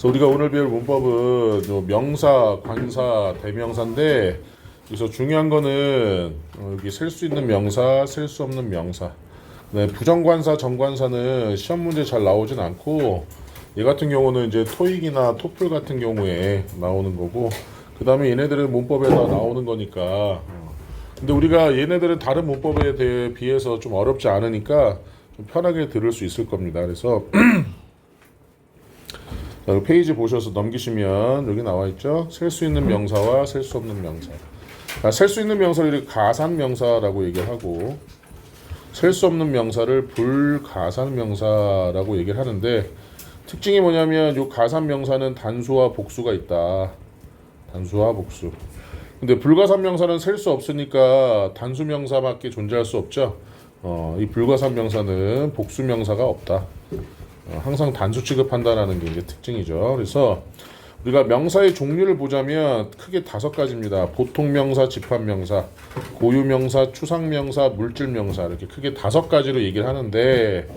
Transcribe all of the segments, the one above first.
그래서 우리가 오늘 배울 문법은 요 명사, 관사, 대명사인데 여기서 중요한 거는 여기 셀 수 있는 명사, 셀 수 없는 명사. 네, 부정관사, 정관사는 시험 문제 잘 나오진 않고 얘 같은 경우는 이제 토익이나 토플 같은 경우에 나오는 거고 그 다음에 얘네들은 문법에다 나오는 거니까 근데 우리가 얘네들은 다른 문법에 대해 비해서 좀 어렵지 않으니까 좀 편하게 들을 수 있을 겁니다. 그래서 자, 페이지 보셔서 넘기시면 여기 나와 있죠. 셀 수 있는 명사와 셀 수 없는 명사. 셀 수 있는 명사를 가산명사라고 얘기를 하고 셀 수 없는 명사를 불가산명사라고 얘기를 하는데 특징이 뭐냐면 이 가산명사는 단수와 복수가 있다. 단수와 복수. 근데 불가산명사는 셀 수 없으니까 단수명사밖에 존재할 수 없죠. 이 불가산명사는 복수명사가 없다. 항상 단수 취급한다라는 게 이제 특징이죠. 그래서 우리가 명사의 종류를 보자면 크게 5가지입니다. 보통명사, 집합명사, 고유명사, 추상명사, 물질명사 이렇게 크게 5가지로 얘기를 하는데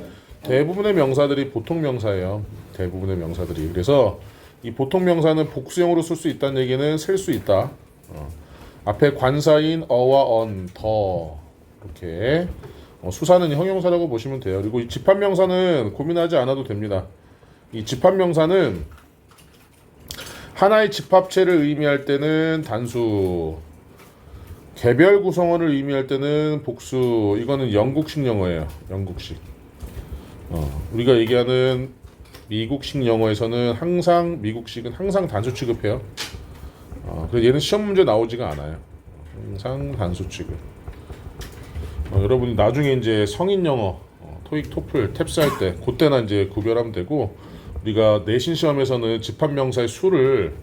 대부분의 명사들이 보통명사예요. 대부분의 명사들이. 그래서 이 보통명사는 복수형으로 쓸 수 있다는 얘기는 셀 수 있다. 앞에 관사인 어와 언, 더 이렇게 수사는 형용사라고 보시면 돼요. 그리고 이 집합명사는 고민하지 않아도 됩니다. 이 집합명사는 하나의 집합체를 의미할 때는 단수, 개별 구성원을 의미할 때는 복수. 이거는 영국식 영어예요. 영국식. 우리가 얘기하는 미국식 영어에서는 항상 미국식은 항상 단수 취급해요. 그래서 얘는 시험 문제 나오지가 않아요. 항상 단수 취급. 여러분이 나중에 이제 성인 영어, 토익, 토플, 탭스 할 때, 그때나 이제 구별하면 되고, 우리가 내신 시험에서는 집합명사의 수를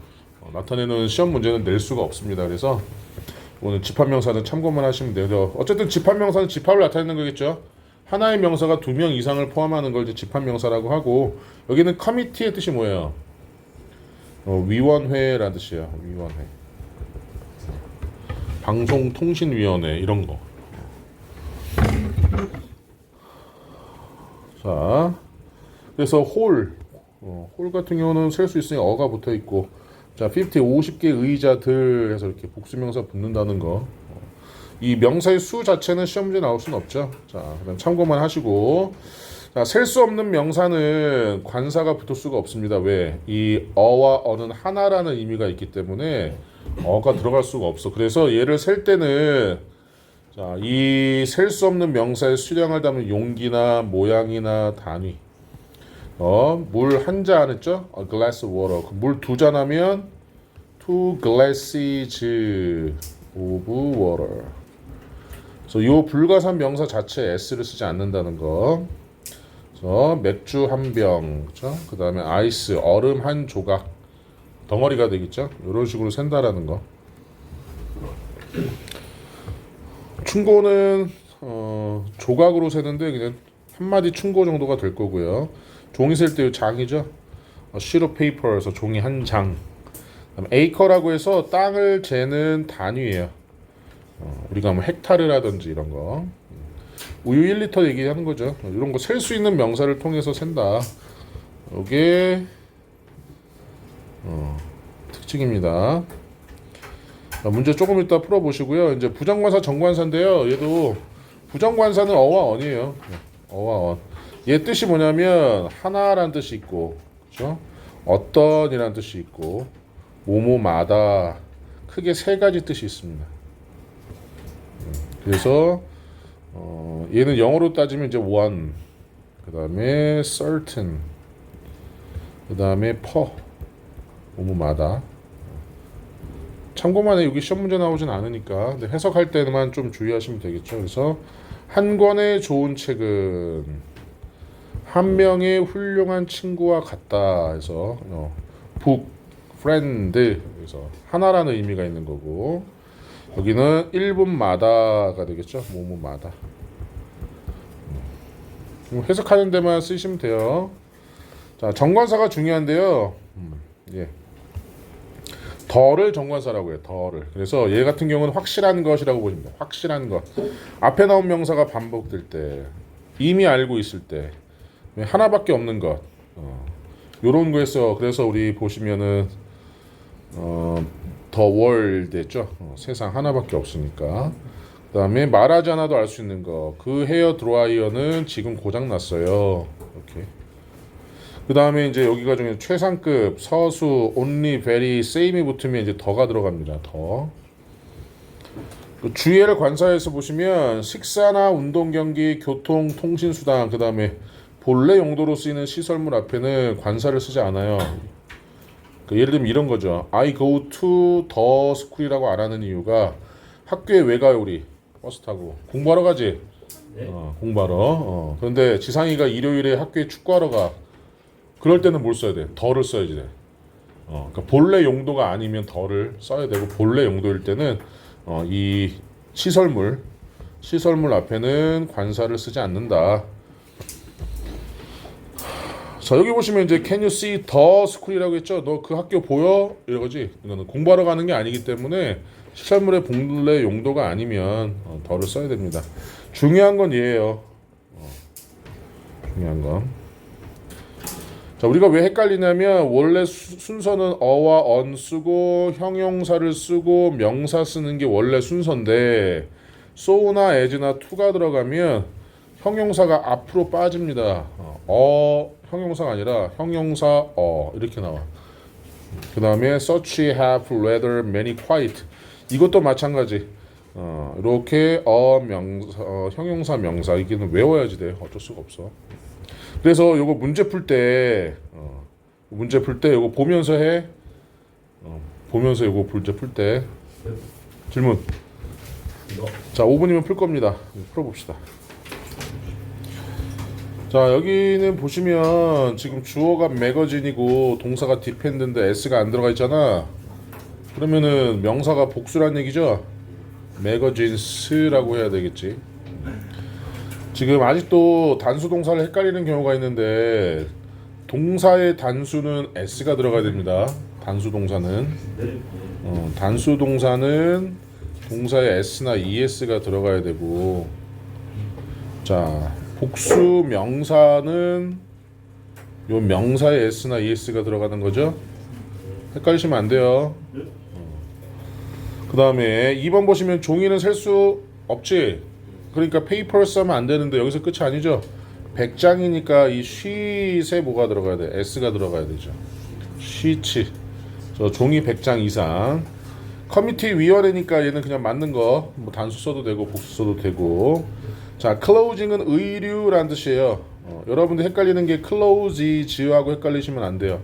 나타내는 시험 문제는 낼 수가 없습니다. 그래서 오늘 집합명사는 참고만 하시면 돼요. 어쨌든 집합명사는 집합을 나타내는 거겠죠. 하나의 명사가 2명 이상을 포함하는 걸 이제 집합명사라고 하고, 여기는 커미티의 뜻이 뭐예요? 위원회라는 뜻이에요. 위원회. 방송통신위원회 이런 거. 자, 그래서 홀 같은 경우는 셀 수 있으니 어가 붙어 있고, 자, 50개 의자들 해서 이렇게 복수명사 붙는다는 거. 이 명사의 수 자체는 시험 문제 나올 수는 없죠. 자, 그럼 참고만 하시고, 자, 셀 수 없는 명사는 관사가 붙을 수가 없습니다. 왜? 이 어와 어는 하나라는 의미가 있기 때문에 어가 들어갈 수가 없어. 그래서 얘를 셀 때는 자, 이 셀 수 없는 명사의 수량을 담은 용기나 모양이나 단위. 물 한 잔 했죠? A glass of water. 물 2잔 하면 2 glasses of water. 그래서 이 불가산 명사 자체에 s를 쓰지 않는다는 거. 그래서 맥주 한 병, 그렇죠? 그 다음에 아이스, 얼음 한 조각, 덩어리가 되겠죠? 이런 식으로 센다라는 거. 충고는 조각으로 세는데 그냥 한 마디 충고 정도가 될 거고요. 종이 셀 때 장이죠. sheet of paper에서 종이 한 장. 그다음에 acre라고 해서 땅을 재는 단위예요. 우리가 뭐 헥타르라든지 이런 거. 우유 1리터 얘기하는 거죠. 이런 거 셀 수 있는 명사를 통해서 센다. 이게 특징입니다. 자, 문제 조금 이따 풀어보시고요. 이제 부정관사, 정관사인데요. 얘도 부정관사는 어와 언이에요. 어와 언. 얘 뜻이 뭐냐면 하나라는 뜻이 있고, 그렇죠? 어떤이라는 뜻이 있고, 뭐뭐마다 크게 3가지 뜻이 있습니다. 그래서 얘는 영어로 따지면 이제 one, 그 다음에 certain, 그 다음에 per, 뭐뭐마다. 참고만 해. 여기 시험 문제 나오진 않으니까. 근데 해석할 때만 좀 주의하시면 되겠죠. 그래서 한 권의 좋은 책은 한 명의 훌륭한 친구와 같다 해서 book, friend, 그래서 하나라는 의미가 있는 거고, 여기는 1분마다가 되겠죠. 뭐뭐마다. 해석하는 데만 쓰시면 돼요. 자, 정관사가 중요한데요. 예. 더를 정관사라고 해요. 더를. 그래서 얘 같은 경우는 확실한 것이라고 보십니다. 확실한 것. 앞에 나온 명사가 반복될 때, 이미 알고 있을 때, 하나밖에 없는 것. 요런 거에서 그래서 우리 보시면은 더 월드 했죠. 세상 하나밖에 없으니까. 그다음에 말하지 않아도 알 수 있는 거. 그 헤어 드라이어는 지금 고장 났어요. 이렇게. 그다음에 이제 여기가 중에 최상급 서수 only very same이 붙으면 이제 더가 들어갑니다. 더. 주의를 관사에서 보시면 식사나 운동 경기, 교통, 통신 수단, 그다음에 본래 용도로 쓰이는 시설물 앞에는 관사를 쓰지 않아요. 예를 들면 이런 거죠. I go to the school이라고 안 하는 이유가 학교에 왜 가요 우리? 버스 타고 공부하러 가지. 네. 공부하러. 그런데 지상이가 일요일에 학교에 축구하러 가. 그럴 때는 뭘 써야 돼? 더를 써야지 돼. 그러니까 본래 용도가 아니면 더를 써야 되고 본래 용도일 때는 이 시설물 앞에는 관사를 쓰지 않는다. 자, 여기 보시면 이제 can you see the school이라고 했죠. 너 그 학교 보여? 이러지. 이거는 공부하러 가는 게 아니기 때문에 시설물의 본래 용도가 아니면 더를 써야 됩니다. 중요한 건 얘예요. 중요한 건. 자, 우리가 왜 헷갈리냐면 원래 순서는 어와 언 쓰고 형용사를 쓰고 명사 쓰는 게 원래 순서인데 so나 as나 to가 들어가면 형용사가 앞으로 빠집니다. 형용사가 아니라 형용사 이렇게 나와. 그 다음에 such have rather many quite 이것도 마찬가지. 이렇게 명사 형용사 명사 이게는 외워야지 돼. 어쩔 수가 없어. 그래서 요거 문제 풀 때 요거 보면서 해. 보면서 요거 문제 풀 때 질문. 자, 5분이면 풀 겁니다. 풀어봅시다. 자, 여기는 보시면 지금 주어가 매거진이고 동사가 디펜드인데 s가 안 들어가 있잖아. 그러면은 명사가 복수란 얘기죠. 매거진스라고 해야 되겠지. 지금 아직도 단수 동사를 헷갈리는 경우가 있는데 동사의 단수는 s가 들어가야 됩니다. 단수 동사는 단수 동사는 동사의 s나 es가 들어가야 되고, 자, 복수 명사는 요 명사의 s나 es가 들어가는 거죠. 헷갈리시면 안 돼요. 그 다음에 2번 보시면 종이는 셀 수 없지. 그러니까 페이퍼를 쓰면 안 되는데 여기서 끝이 아니죠. 100장이니까 이 sheet에 뭐가 들어가야 돼? s가 들어가야 되죠. sheet. 저 종이 100장 이상. 커미티 위원회니까 얘는 그냥 맞는 거. 뭐 단수 써도 되고 복수 써도 되고. 자, closing은 의류라는 뜻이에요. 여러분들 헷갈리는 게 close하고 헷갈리시면 안 돼요.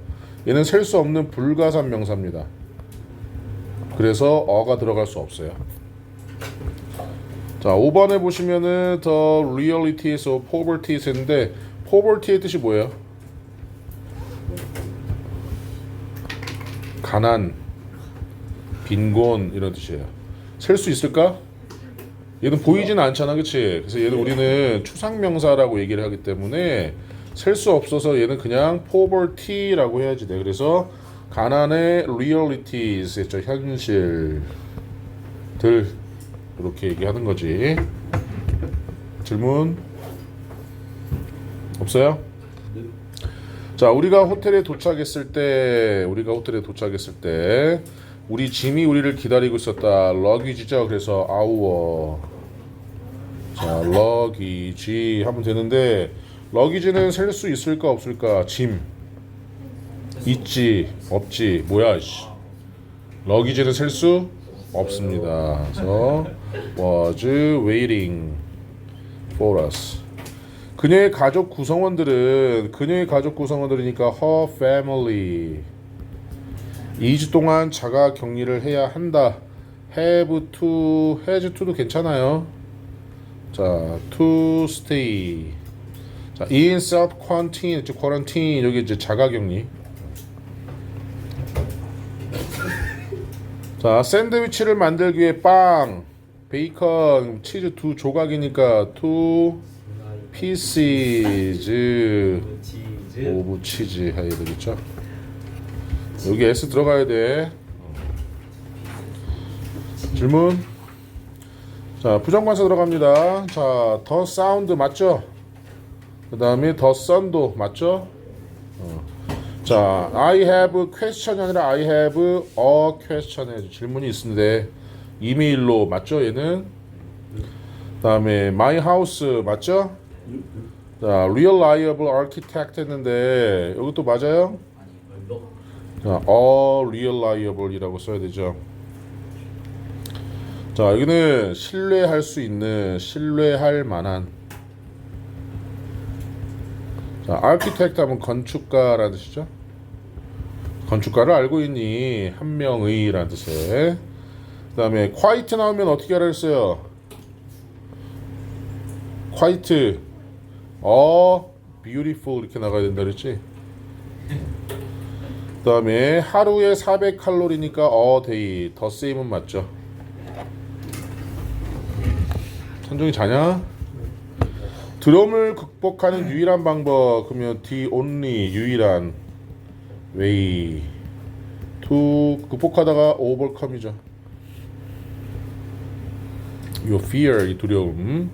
얘는 셀 수 없는 불가산 명사입니다. 그래서 어가 들어갈 수 없어요. 자, 5번에 보시면은 the reality에서 poverty 했는데 poverty의 뜻이 뭐예요? 가난, 빈곤 이런 뜻이에요. 셀 수 있을까? 얘는 보이지는 않잖아, 그치? 그래서 얘는 우리는 추상명사라고 얘기를 하기 때문에 셀 수 없어서 얘는 그냥 poverty라고 해야지 돼. 그래서 가난의 realities 했죠. 현실들 이렇게 얘기하는 거지. 질문 없어요? 자, 우리가 호텔에 도착했을 때 우리 짐이 우리를 기다리고 있었다. 러기지죠. 그래서 our. 자, 러기지 하면 되는데 러기지는 셀 수 있을까 없을까? 짐 있지 없지 뭐야 씨. 러기지는 셀 수 없습니다. 그래서 was waiting for us. 그녀의 가족 구성원들이니까 her family. 2주 동안 자가 격리를 해야 한다. have to도 괜찮아요. 자, to stay. 자, in self quarantine 여기 이제 자가 격리. 자, 샌드위치를 만들기 위해 빵, 베이컨, 치즈 두 조각이니까 two pieces 오브 치즈 해야 되겠죠. 여기 S 들어가야 돼. 질문. 자, 부정관사 들어갑니다. 자, the sound 맞죠? 그 다음에 the sun도 맞죠? 자, I have a question이 아니라 I have a question. 질문이 있는데 이메일로 맞죠? 얘는. 그다음에 my house 맞죠? 자, reliable architect 했는데 이것도 맞아요? 자, reliable이라고 써야 되죠. 자, 여기는 신뢰할 수 있는, 신뢰할 만한. 자, architect 하면 건축가라는 뜻이죠. 건축가를 알고 있니? 한 명의라는 뜻에. 그 다음에 quiet 나오면 어떻게 하라 했어요? quiet, beautiful 이렇게 나가야 된다 그랬지? 그 다음에 하루에 400칼로리니까 a day, the same은 맞죠? 찬종이 자냐? 드럼을 극복하는 유일한 방법 그러면 the only 유일한 way to 극복하다가 overcome이죠. 요 fear 이 두려움.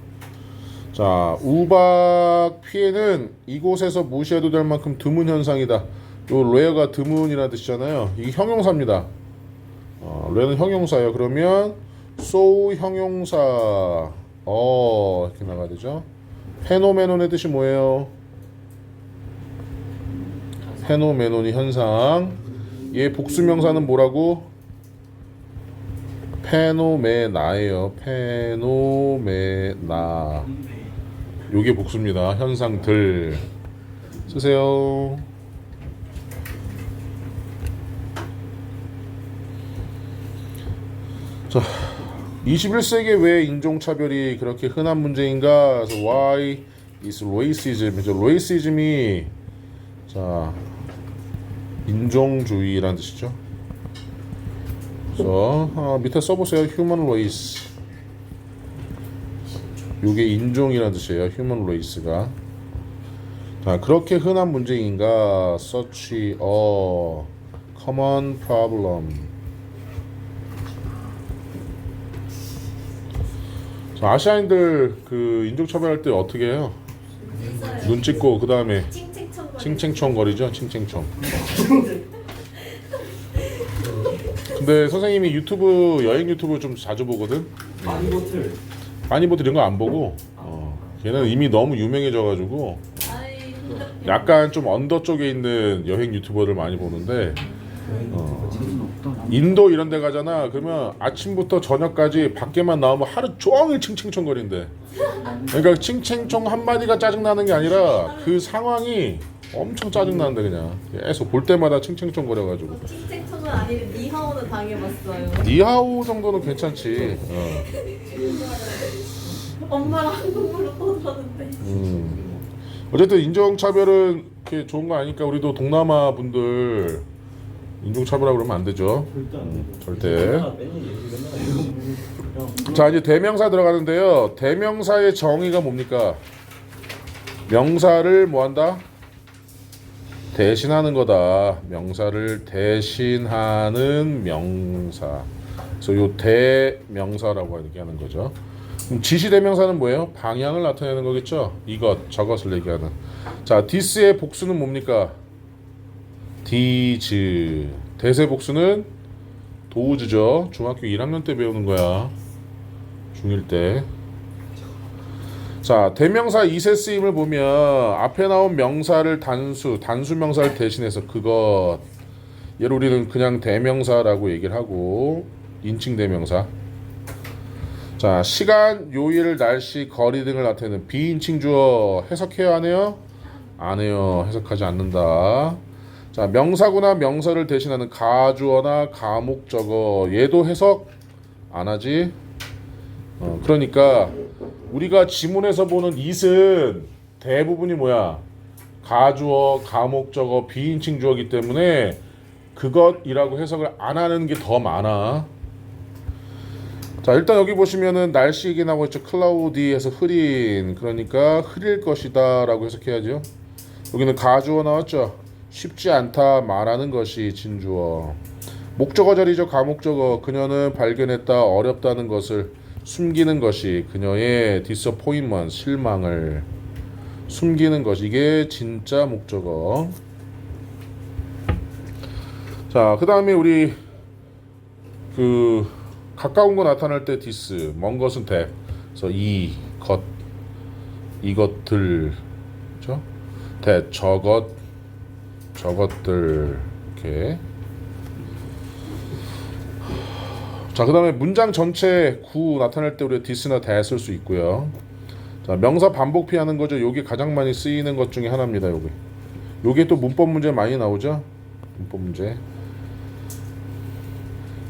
자, 우박 피해는 이곳에서 무시해도 될 만큼 드문 현상이다. 요 rare가 드문이라는 뜻이잖아요. 이게 형용사입니다. rare는 형용사예요. 그러면 so 형용사 이렇게 나가야 되죠. 페노메논의 뜻이 뭐예요? 페노메논이 현상. 얘 복수명사는 뭐라고? 페노메나예요. 페노메나. 요게 복수입니다. 현상들 쓰세요. 자, 21세기에 왜 인종차별이 그렇게 흔한 문제인가? 그래서 why is racism? racism이 자 인종주의라는 뜻이죠. 그래서 밑에 써보세요. human race. 요게 인종이라는 뜻이에요. human race가. 자, 그렇게 흔한 문제인가? such a common problem. 자, 아시아인들 그 인종차별할 때 어떻게 해요? 눈 찍고 그 다음에 칭칭청거리죠. 칭칭청. 근데 선생님이 유튜브 여행 유튜브 좀 자주 보거든. 마니보틀 이런 거 안 보고 걔는 이미 너무 유명해져가지고 약간 좀 언더 쪽에 있는 여행 유튜버를 많이 보는데 인도 이런 데 가잖아. 그러면 아침부터 저녁까지 밖에만 나오면 하루 종일 칭칭청거린대. 그러니까 칭칭청 한마디가 짜증나는 게 아니라 그 상황이 엄청 짜증나는데 그냥 계속 볼 때마다 칭칭청거려가지고. 칭칭청은 아니고 니하오는 당해봤어요. 니하오 정도는 괜찮지. 엄마랑 한국으로 떠드는데. 어쨌든 인종차별은 이렇게 좋은 거 아니니까 우리도 동남아 분들 인종차별하고 그러면 안 되죠. 절대. 자, 이제 대명사 들어가는데요. 대명사의 정의가 뭡니까? 명사를 뭐한다? 대신하는 거다. 명사를 대신하는 명사. 그래서 요 대명사라고 이렇게 하는 거죠. 그럼 지시대명사는 뭐예요? 방향을 나타내는 거겠죠. 이것, 저것을 얘기하는. 자, this의 복수는 뭡니까? these. 대세 복수는 does죠. 중학교 1학년 때 배우는 거야. 중1 때. 자, 대명사 이세 쓰임을 보면 앞에 나온 명사를 단수 명사를 대신해서 그것. 얘를 우리는 그냥 대명사라고 얘기를 하고 인칭 대명사. 자, 시간, 요일, 날씨, 거리 등을 나타내는 비인칭 주어 해석해요, 안 해요? 안 해요. 해석하지 않는다. 자, 명사구나 명사를 대신하는 가주어나 가목적어. 얘도 해석 안 하지? 그러니까 우리가 지문에서 보는 it은 대부분이 뭐야? 가주어, 가목적어, 비인칭 주어이기 때문에 그것이라고 해석을 안 하는 게 더 많아. 자, 일단 여기 보시면은 날씨 얘기 나오고 있죠. cloudy에서 흐린. 그러니까 흐릴 것이다 라고 해석해야죠. 여기는 가주어 나왔죠. 쉽지 않다 말하는 것이 진주어. 목적어 자리죠. 가목적어. 그녀는 발견했다 어렵다는 것을 숨기는 것이 그녀의 disappointment 실망을 숨기는 것. 이게 진짜 목적어. 자, 그 다음에 우리 그 가까운 거 나타날 때 this, 먼 것은 that. 그래서 이것들, 그렇죠? that, 저것들 이렇게. 자, 그 다음에 문장 전체 구 나타낼 때 우리가 this나 that 쓸 수 있고요. 자, 명사 반복 피하는 거죠. 요게 가장 많이 쓰이는 것 중에 하나입니다. 요게 또 문법 문제 많이 나오죠. 문법 문제.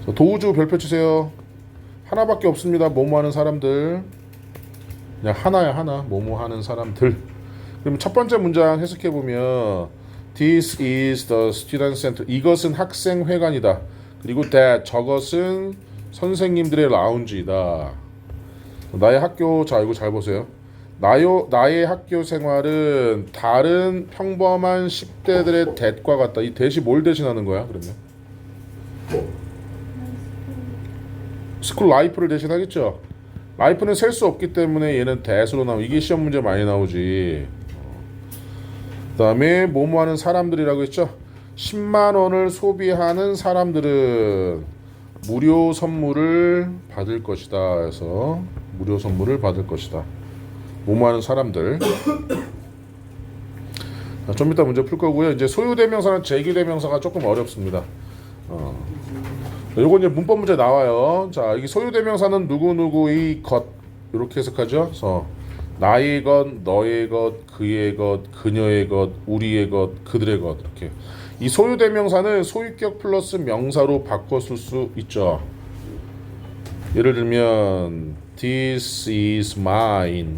자, 도우주 별표 주세요. 하나밖에 없습니다. 뭐뭐 하는 사람들. 그냥 하나야, 하나. 뭐뭐 하는 사람들. 그럼 첫 번째 문장 해석해 보면 This is the student center. 이것은 학생회관이다. 그리고 that, 저것은 선생님들의 라운지이다. 나의 학교, 자 이거 잘 보세요. 나의 학교 생활은 다른 평범한 10대들의 that과 같다. 이 that이 뭘 대신하는 거야 그러면? 스쿨 라이프를 대신하겠죠. 라이프는 셀 수 없기 때문에 얘는 that으로 나오고, 이게 시험 문제 많이 나오지. 그 다음에 뭐뭐 하는 사람들이라고 했죠. 10만 원을 소비하는 사람들은 무료 선물을 받을 것이다. 그래서 무료 선물을 받을 것이다. 뭐뭐 하는 사람들. 자, 좀 이따 문제 풀 거고요. 이제 소유대명사는 제기대명사가 조금 어렵습니다. 요거 이제 문법 문제 나와요. 자, 이게 소유대명사는 누구누구의 것 이렇게 해석하죠. 그래서 나의 것, 너의 것, 그의 것, 그녀의 것, 우리의 것, 그들의 것 이렇게. 이 소유대명사는 소유격 플러스 명사로 바꿔 쓸 수 있죠. 예를 들면 This is mine.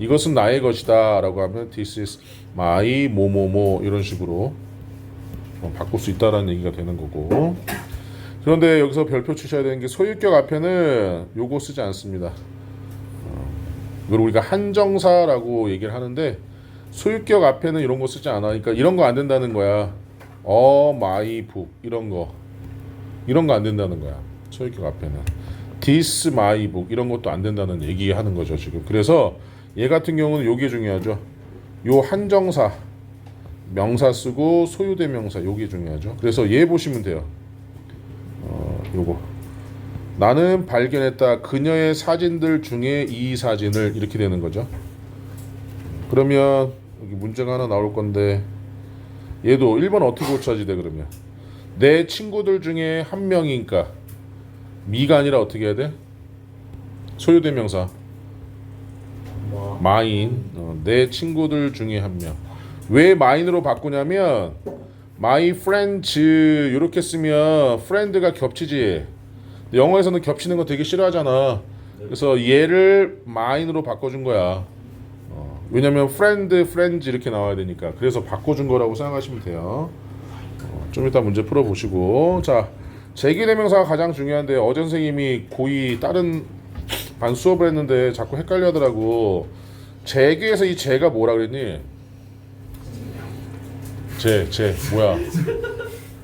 이것은 나의 것이다 라고 하면 This is my 뭐뭐뭐 이런 식으로 바꿀 수 있다라는 얘기가 되는 거고. 그런데 여기서 별표 주셔야 되는 게 소유격 앞에는 요거 쓰지 않습니다. 이걸 우리가 한정사라고 얘기를 하는데 소유격 앞에는 이런 거 쓰지 않아. 그러니까 이런 거 안 된다는 거야. my book 이런 거 안 된다는 거야. 소유격 앞에는 this my book 이런 것도 안 된다는 얘기하는 거죠 지금. 그래서 얘 같은 경우는 요게 중요하죠. 요 한정사 명사 쓰고 소유대명사 요게 중요하죠. 그래서 얘 보시면 돼요. 요거 나는 발견했다 그녀의 사진들 중에 이 사진을 이렇게 되는 거죠. 그러면 여기 문제가 하나 나올 건데 얘도 1번 어떻게 고쳐야지 돼 그러면 내 친구들 중에 한 명이니까 미가 아니라 어떻게 해야 돼? 소유대명사 마인 내 친구들 중에 한 명. 왜 마인으로 바꾸냐면 my friends 이렇게 쓰면 friend가 겹치지. 영어에서는 겹치는 거 되게 싫어하잖아. 그래서 얘를 mine으로 바꿔준 거야. 왜냐면 friends 이렇게 나와야 되니까. 그래서 바꿔준 거라고 생각하시면 돼요. 좀 이따 문제 풀어보시고. 자, 제기대명사가 가장 중요한데 어제 선생님이 고2 다른 반 수업을 했는데 자꾸 헷갈려 하더라고. 제기에서 이 제가 뭐라 그랬니? 제 뭐야?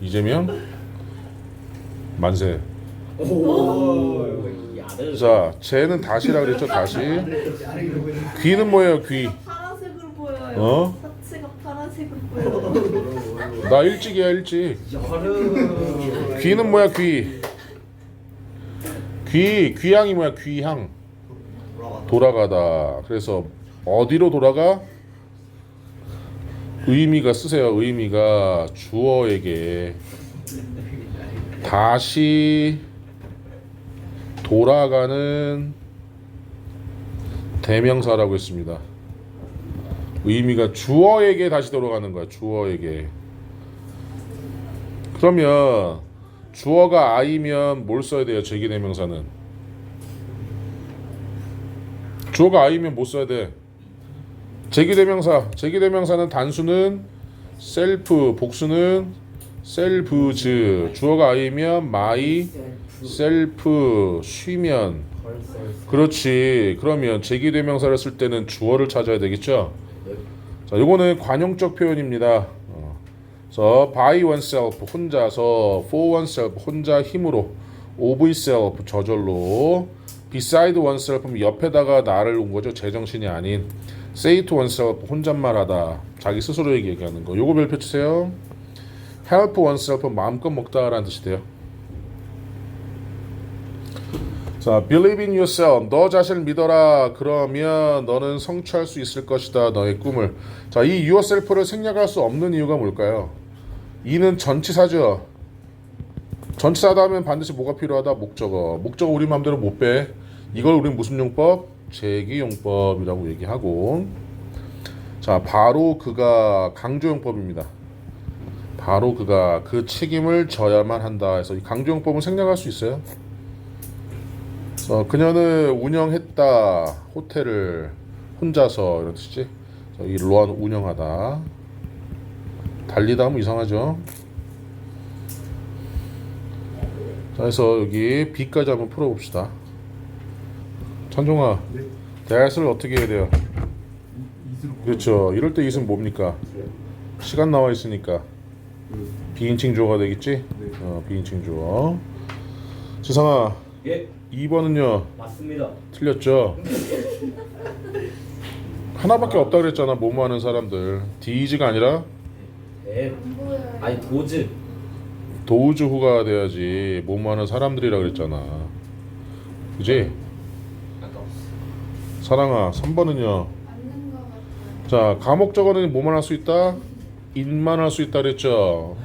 이재명? 만세. 자, 쟤는 다시라 그랬죠. 다시. 귀는 뭐예요? 귀. 파란색으로 보여요. 사치가 파란색으로 보여요. 나 일찍이야 일찍. 귀는 뭐야? 귀향이 뭐야? 귀향. 돌아가다. 그래서 어디로 돌아가? 의미가 쓰세요. 의미가 주어에게 다시 돌아가는 대명사라고 했습니다. 의미가 주어에게 다시 돌아가는 거야. 주어에게. 그러면 주어가 I면 뭘 써야 돼요? 제기대명사는. 주어가 I면 뭐 써야 돼? 제기대명사는 단수는 self, 복수는 selves. 주어가 I면 my, self, 쉬면. 그렇지. 그러면 제기대명사를 쓸 때는 주어를 찾아야 되겠죠. 자, 요거는 관용적 표현입니다. 그래서 by oneself 혼자서, for oneself 혼자 힘으로, of itself 저절로, beside oneself 옆에다가 나를 온 거죠. 제정신이 아닌. say to oneself 혼잣말하다 자기 스스로에게 얘기하는 거. 요거 별표 주세요. help oneself 마음껏 먹다라는 뜻이 돼요. 자, believe in yourself. 너 자신을 믿어라. 그러면 너는 성취할 수 있을 것이다. 너의 꿈을. 자, 이 yourself를 생략할 수 없는 이유가 뭘까요? 이는 전치사죠. 전치사다 하면 반드시 뭐가 필요하다? 목적어. 목적어 우리 마음대로 못 빼. 이걸 우리는 무슨 용법? 제기용법이라고 얘기하고. 자, 바로 그가 강조용법입니다. 바로 그가 그 책임을 져야만 한다 해서 이 강조용법은 생략할 수 있어요. 그녀는 운영했다 호텔을 혼자서 이런 뜻이지. 이 로안 운영하다. 달리다 하면 이상하죠. 자, 그래서 여기 B까지 한번 풀어봅시다. 찬종아, 네. that을 어떻게 해야 돼요? 그렇죠. 이럴 때 it은 뭡니까? 시간 나와 있으니까 비인칭 주어가 되겠지? 비인칭 주어. 지상아, 예, 2번은요? 맞습니다. 틀렸죠? 하나밖에 없다 그랬잖아. 뭐뭐 하는 사람들. D가 아니라 예, 안 보여요. 아니 도즈. 도우주후가 돼야지. 뭐뭐 하는 사람들이라 그랬잖아. 그지? 아까 사랑아, 3번은요? 맞는 거 같아요. 자, 가목적어는 뭐만 할 수 있다? 인만 할 수 있다 그랬죠?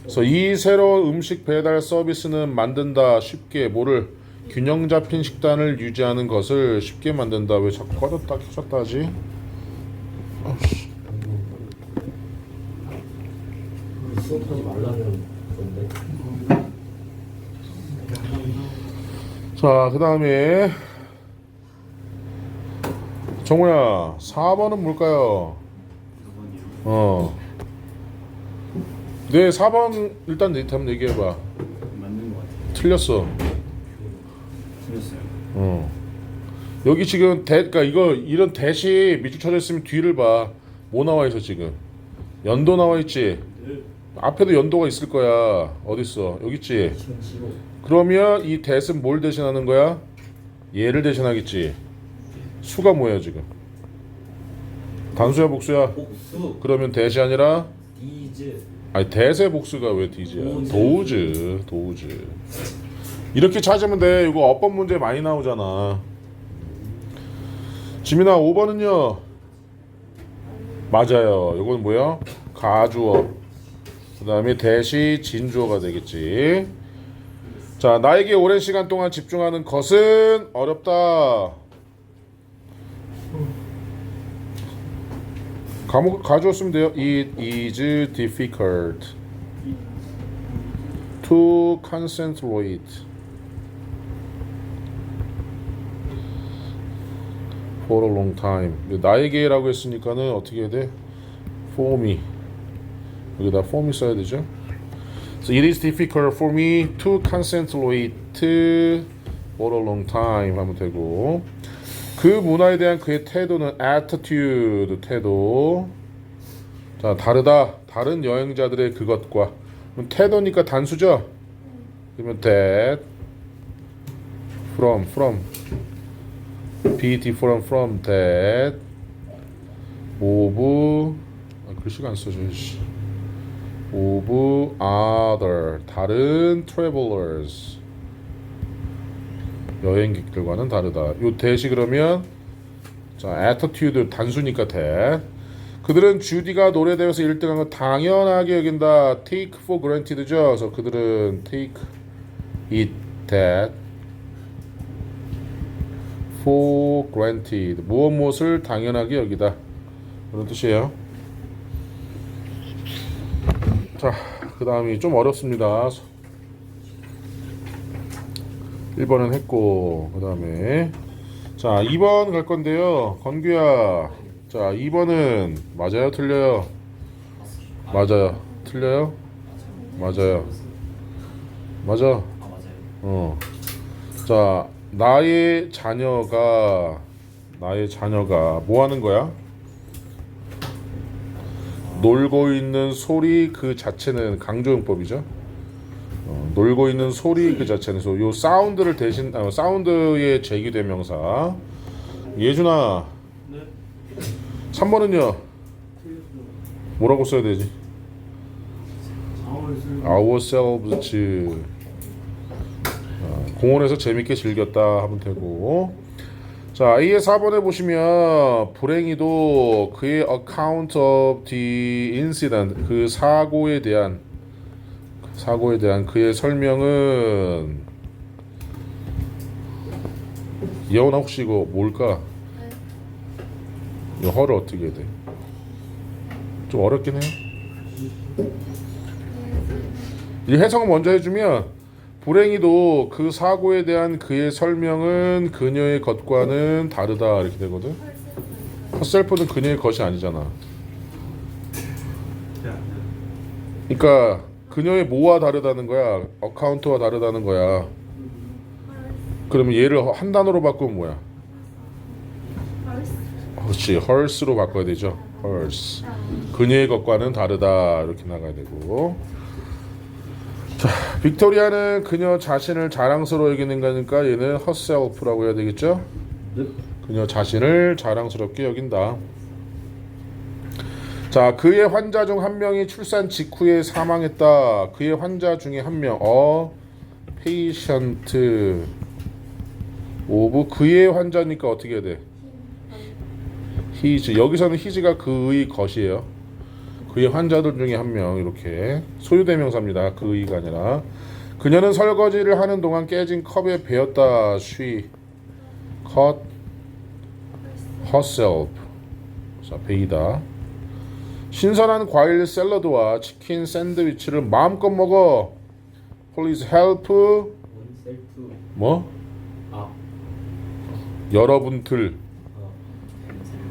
그래서 이 새로운 음식 배달 서비스는 만든다. 쉽게 뭐를 균형 잡힌 식단을 유지하는 것을 쉽게 만든다. 왜 자꾸 꺼졌다 켜졌다 하지? 아우씨. 수업하지 말라는 건데. 자, 그 다음에 정우야, 4번은 뭘까요? 네, 4번 일단 한번 얘기해봐. 맞는 것 같아요. 틀렸어. 틀렸어요. 여기 지금 그러니까 이거 이런 대시 밑줄 쳐져 있으면 뒤를 봐. 뭐 나와 있어 지금? 연도 나와 있지. 앞에도 연도가 있을 거야. 어디 있어? 여기 있지. 그러면 이 that은 뭘 대신하는 거야? 얘를 대신하겠지. 수가 뭐야 지금? 단수야 복수야? 복수. 그러면 that이 아니라 이즈. 아니 that의 복수가 왜 d지야? 도우즈. 도우즈. 이렇게 찾으면 돼. 이거 어법 문제 많이 나오잖아. 지민아, 5번은요? 맞아요. 이건 뭐야? 가주어. 그 다음에 that이 진주어가 되겠지. 자, 나에게 오랜 시간 동안 집중하는 것은 어렵다. 가주어 쓰면 돼요. It is difficult to concentrate for a long time. 나에게라고 했으니까는 어떻게 해야 돼? For me. 여기다 for me 써야 되죠. So it is difficult for me to concentrate for a long time 하면 되고, 그 문화에 대한 그의 태도는 attitude, 태도. 자, 다르다. 다른 여행자들의 그것과. 그럼 태도니까 단수죠? 그러면 that from be different from that of 글씨가 안 써져야지. of other 다른 travelers 여행객들과는 다르다. 요 that이 그러면 자 attitude 단수니까 that. 그들은 주디가 노래 대회에서 1등한 건 당연하게 여긴다. take for granted죠. 그래서 그들은 take it that for granted 무엇을 당연하게 여기다 그런 뜻이에요. 자, 그 다음이 좀 어렵습니다. 1번은 했고, 그 다음에 자 2번 갈 건데요. 건규야, 자 2번은 맞아요 틀려요? 맞아요. 틀려요? 맞아요. 맞아. 아 맞아요. 자, 나의 자녀가 뭐 하는 거야? 놀고 있는 소리 그 자체는 강조용법이죠. 놀고 있는 소리 그 자체는 요 사운드를 대신 사운드의 제기대명사. 예준아, 네. 3번은요? 뭐라고 써야 되지? ourselves. 공원에서 재밌게 즐겼다 하면 되고. 자, A의 4번에 보시면 불행히도 그의 account of the incident, 그 사고에 대한 그의 설명은 예원아 혹시 이거 뭘까? 이 허를 어떻게 해야 돼? 좀 어렵긴 해요. 이 해석을 먼저 해주면 불행히도 그 사고에 대한 그의 설명은 그녀의 것과는 다르다 이렇게 되거든. 헛셀프는 그녀의 것이 아니잖아. 그러니까 그녀의 뭐와 다르다는 거야? 어카운트와 다르다는 거야. 그러면 얘를 한 단어로 바꾸면 뭐야? 그렇지, hers로 바꿔야 되죠. hers. 그녀의 것과는 다르다 이렇게 나가야 되고. 자, 빅토리아는 그녀 자신을 자랑스러워 여기는 거니까 얘는 herself라고 해야 되겠죠? 네. 그녀 자신을 자랑스럽게 여긴다. 자, 그의 환자 중 한 명이 출산 직후에 사망했다. 그의 환자 중에 한 명, patient of 그의 환자니까 어떻게 해야 돼? his. 여기서는 his가 그의 것이에요. 그의 환자들 중에 한 명 이렇게 소유대명사입니다. 그의가 아니라. 그녀는 설거지를 하는 동안 깨진 컵에 베었다. She cut herself. 자, 베이다. 신선한 과일 샐러드와 치킨 샌드위치를 마음껏 먹어. Please help. 원셀프. 뭐? 아. 여러분들.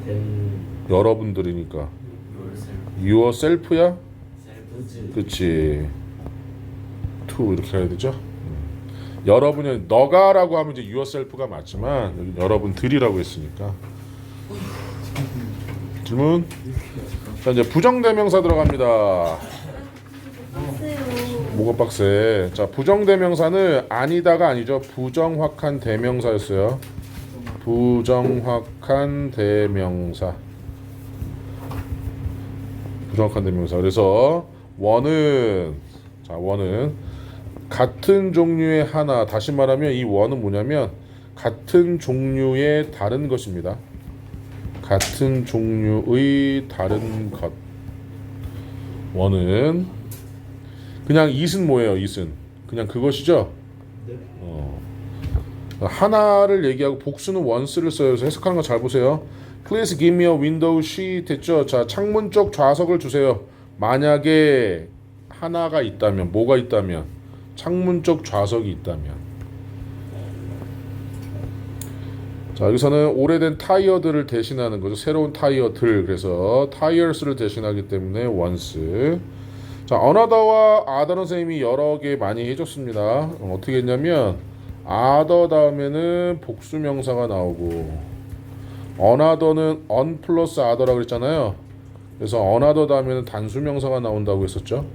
된. 여러분들이니까. yourself. yourself야? 셀프즈. 그치. to 이렇게 해야 되죠. 여러분이 너가라고 하면 이제 yourself가 맞지만 여기 여러분들이라고 했으니까. 질문. 자, 이제 부정대명사 들어갑니다. 뭐가 빡세? 자, 부정대명사는 아니다가 아니죠. 부정확한 대명사였어요. 부정확한 대명사. 부정확한 대명사. 그래서 원은 같은 종류의 하나. 다시 말하면 이 원은 뭐냐면 같은 종류의 다른 것입니다. 같은 종류의 다른 것. 원은 그냥 it은 뭐예요? it은 그냥 그것이죠. 네. 하나를 얘기하고 복수는 once를 써요. 그래서 해석하는 거 잘 보세요. Please give me a window seat 됐죠. 자, 창문 쪽 좌석을 주세요. 만약에 하나가 있다면, 뭐가 있다면, 창문 쪽 좌석이 있다면. 자, 여기서는 오래된 타이어들을 대신하는 거죠. 새로운 타이어들. 그래서 tiers를 대신하기 때문에 once. 자, another와 other는 선생님이 여러 개 많이 해줬습니다. 어떻게 했냐면 other 다음에는 복수명사가 나오고 another는 on 플러스 other라고 그랬잖아요. 그래서 another 다음에는 단수명사가 나온다고 했었죠.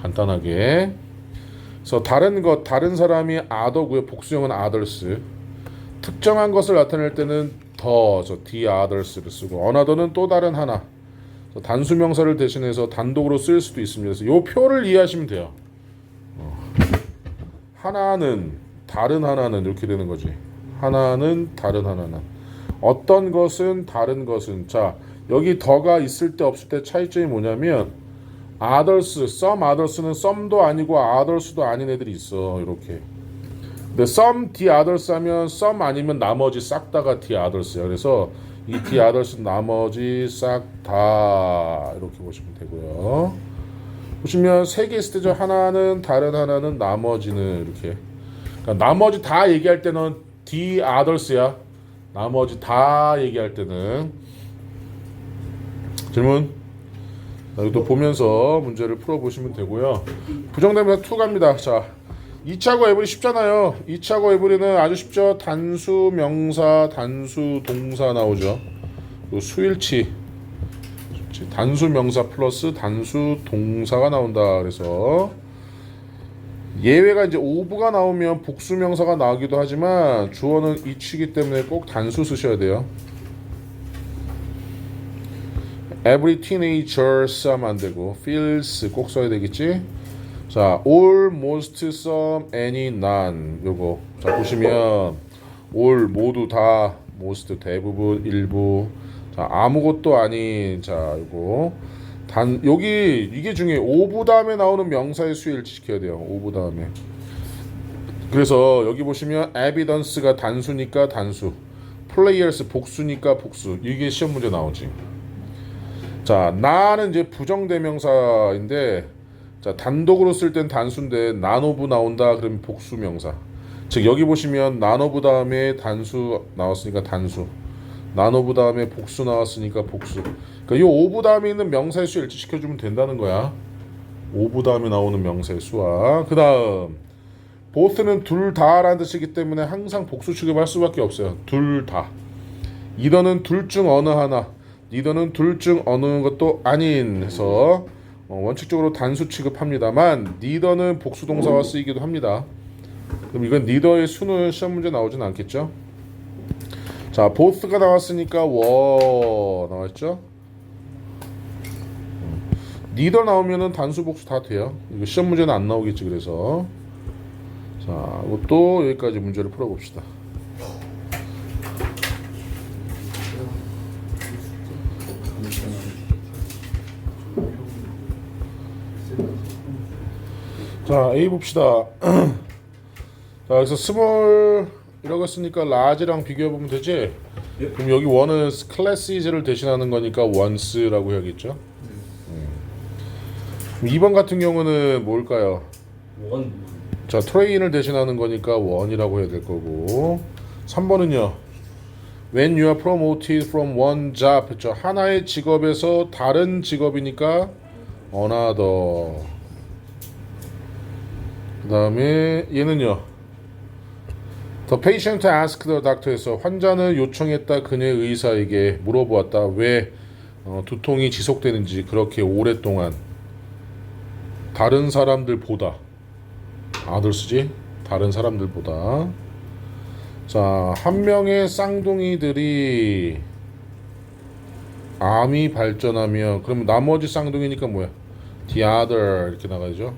간단하게. 그래서 다른 것, 다른 사람이 other고요. 복수형은 others. 특정한 것을 나타낼 때는 the others를 쓰고 another는 또 다른 하나. 단수명사를 대신해서 단독으로 쓸 수도 있습니다. 그래서 이 표를 이해하시면 돼요. 하나는 다른 하나는 이렇게 되는 거지. 하나는 다른 하나는. 어떤 것은 다른 것은. 자, 여기 더가 있을 때 없을 때 차이점이 뭐냐면 others, some others는 some도 아니고 others도 아닌 애들이 있어. 이렇게. 근데 some the others 하면 some 아니면 나머지 싹 다가 the others야. 그래서 이 the others 나머지 싹 다 이렇게 보시면 되고요. 보시면 세 개 있을 때죠. 하나는 다른 하나는 나머지는 이렇게. 그러니까 나머지 다 얘기할 때는 the others야. 나머지 다 얘기할 때는. 질문. 여기도 보면서 문제를 풀어보시면 되고요. 부정대명사 2 갑니다. 자, 2차고 에브리 쉽잖아요. 2차고 에브리는 아주 쉽죠. 단수 명사, 단수 동사 나오죠. 수일치. 단수 명사 플러스 단수 동사가 나온다. 그래서 예외가 이제 오브가 나오면 복수 명사가 나오기도 하지만 주어는 each이기 때문에 꼭 단수 쓰셔야 돼요. Every teenager 쓰면 안 되고 feels 꼭 써야 되겠지. 자, all, most, some, any, none. 요거. 자, 보시면 all 모두 다, most 대부분, 일부. 자, 아무것도 아닌. 자, 요거. 여기 이게 중요해. of 다음에 나오는 명사의 수에 일치시켜야 돼요. of 다음에. 그래서 여기 보시면 evidence가 단수니까 단수. players 복수니까 복수. 이게 시험 문제 나오지. 자, 나는 이제 부정대명사인데 자, 단독으로 쓸 땐 단수인데 none of 나온다 그러면 복수 명사. 즉 여기 보시면 none of 다음에 단수 나왔으니까 단수. none of 다음에 복수 나왔으니까 복수. 그러니까 이 of 다음에 있는 명사의 수 일치시켜 주면 된다는 거야. of 다음에 나오는 명사의 수와 그다음 both는 둘 다라는 뜻이기 때문에 항상 복수 취급할 수밖에 없어요. 둘 다. either는 둘 중 어느 하나. neither는 둘 중 어느 것도 아닌 해서 원칙적으로 단수 취급합니다만 neither는 복수 동사와 쓰이기도 합니다. 그럼 이건 neither의 수는 시험 문제 나오진 않겠죠? 자, both가 나왔으니까 were 나왔죠? neither 나오면은 단수 복수 다 돼요. 이거 시험 문제는 안 나오겠지. 그래서 자, 이것도 여기까지 문제를 풀어봅시다. 자, A 봅시다. 자, 여기서 스몰 이라고 했으니까 라지랑 비교해보면 되지? 그럼 여기 원은 클래시즈를 대신하는 거니까 once라고 해야겠죠? 2번 같은 경우는 뭘까요? 원. 자, 트레인을 대신하는 거니까 원이라고 해야 될 거고 3번은요. When you are promoted from one job 했죠. 하나의 직업에서 다른 직업이니까 another. 그 다음에 얘는요. The patient asked the doctor에서 환자는 요청했다 그녀의 의사에게 물어보았다. 왜 두통이 지속되는지 그렇게 오랫동안 다른 사람들보다 others지? 다른 사람들보다. 자, 한 명의 쌍둥이들이 암이 발전하며 그럼 나머지 쌍둥이니까 뭐야? The other 이렇게 나가야죠.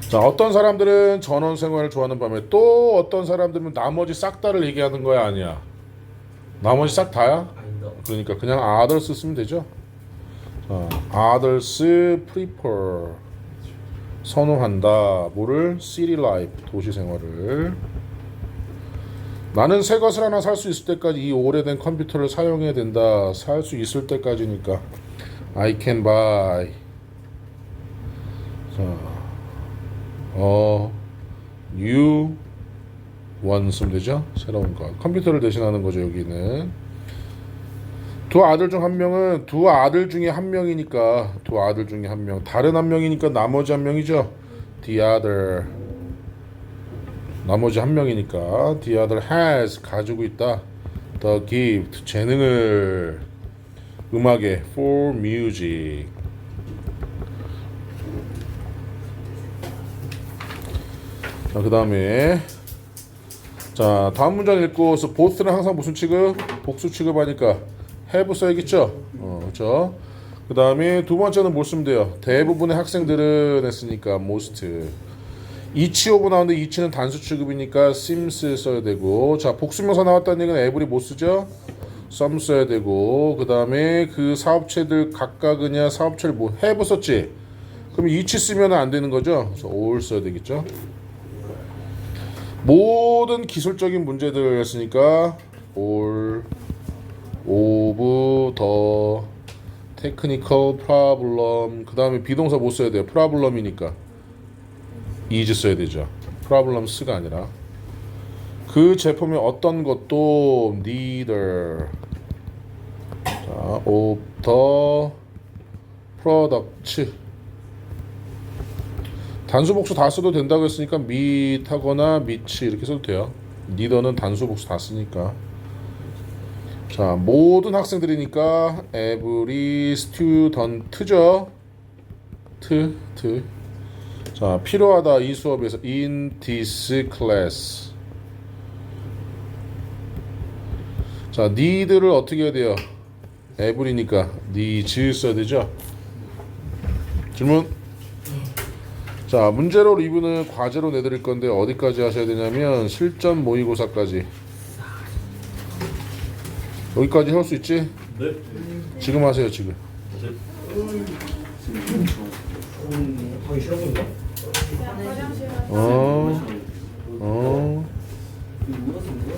자, 어떤 사람들은 전원 생활을 좋아하는 밤에 또 어떤 사람들은 나머지 싹 다를 얘기하는 거야 아니야? 나머지 싹 다야? 아니다. 그러니까 그냥 others 쓰면 되죠. 자, others prefer 선호한다. 뭐를? city life 도시 생활을. 나는 새 것을 하나 살 수 있을 때까지 이 오래된 컴퓨터를 사용해야 된다. 살 수 있을 때까지니까 I can buy. 자, new one 쓰면 되죠. 새로운 것. 컴퓨터를 대신하는 거죠. 여기는 두 아들 중 한 명은 두 아들 중에 한 명이니까 두 아들 중에 한 명. 다른 한 명이니까 나머지 한 명이죠. The other. 나머지 한 명이니까 the other has 가지고 있다. The gift 재능을 음악에 for music. 자, 그 다음에 자, 다음 문장 읽고서 both는 항상 무슨 취급? 복수 취급하니까 have 써야겠죠? 그렇죠? 그 다음에 두 번째는 뭘 쓰면 돼요? 대부분의 학생들은 했으니까 most. each of 나오는데 each는 단수 취급이니까 seems 써야 되고 자, 복수명사 나왔다는 얘기는 every 못 쓰죠? some 써야 되고 그 다음에 그 사업체들 각각은야 사업체를 뭐 have 썼지? 그럼 each 쓰면 안 되는 거죠? 그래서 all 써야 되겠죠? 모든 기술적인 문제들을 했으니까 all of the technical problem. 그 다음에 비동사 못 써야 돼요. problem이니까 is 써야 되죠. problems가 아니라 그 제품의 어떤 것도 neither. 자, of the products. 단수 복수 다 써도 된다고 했으니까 meet하거나 meet 이렇게 써도 돼요. neither는 단수 복수 다 쓰니까. 자, 모든 학생들이니까 every student죠. 트. 자, 필요하다 이 수업에서 in this class. 자, need를 어떻게 해야 돼요? every니까 needs 써야 되죠. 질문. 자, 문제로 리뷰는 과제로 내드릴 건데 어디까지 하셔야 되냐면 실전 모의고사까지. 여기까지 할 수 있지? 네. 지금 하세요 지금. 하기 싫은 건가? 그냥 화장실 어. 이거 몰라서 뭐야?